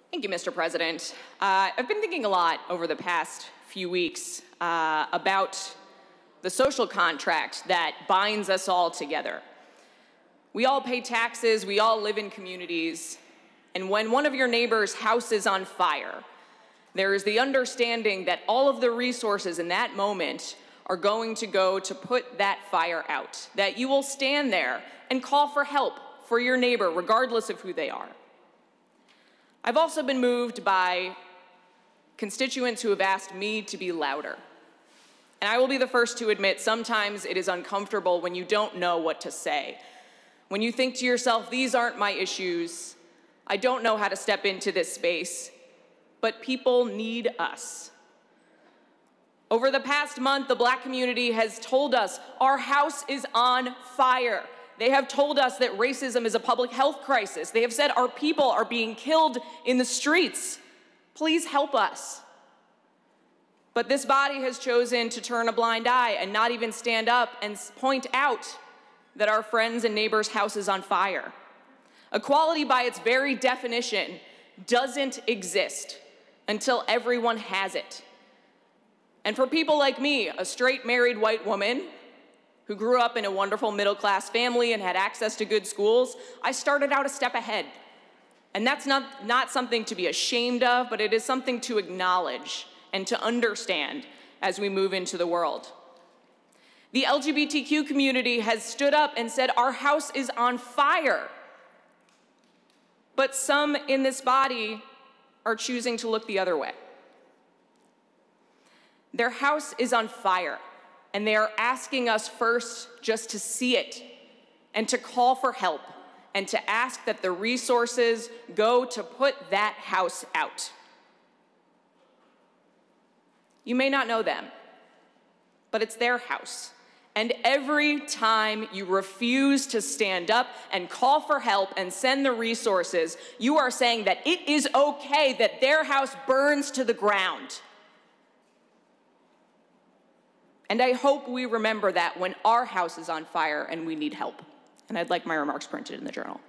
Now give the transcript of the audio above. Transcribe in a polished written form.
Thank you, Mr. President. I've been thinking a lot over the past few weeks about the social contract that binds us all together. We all pay taxes, we all live in communities, and when one of your neighbor's house is on fire, there is the understanding that all of the resources in that moment are going to go to put that fire out, that you will stand there and call for help for your neighbor, regardless of who they are. I've also been moved by constituents who have asked me to be louder. And I will be the first to admit sometimes it is uncomfortable when you don't know what to say. When you think to yourself, these aren't my issues, I don't know how to step into this space, but people need us. Over the past month, the Black community has told us our house is on fire. They have told us that racism is a public health crisis. They have said our people are being killed in the streets. Please help us. But this body has chosen to turn a blind eye and not even stand up and point out that our friends' and neighbors' house is on fire. Equality, by its very definition, doesn't exist until everyone has it. And for people like me, a straight married white woman who grew up in a wonderful middle-class family and had access to good schools, I started out a step ahead. And that's not something to be ashamed of, but it is something to acknowledge and to understand as we move into the world. The LGBTQ community has stood up and said, our house is on fire. But some in this body are choosing to look the other way. Their house is on fire, and they are asking us first just to see it and to call for help and to ask that the resources go to put that house out. You may not know them, but it's their house. And every time you refuse to stand up and call for help and send the resources, you are saying that it is okay that their house burns to the ground. And I hope we remember that when our house is on fire and we need help. And I'd like my remarks printed in the journal.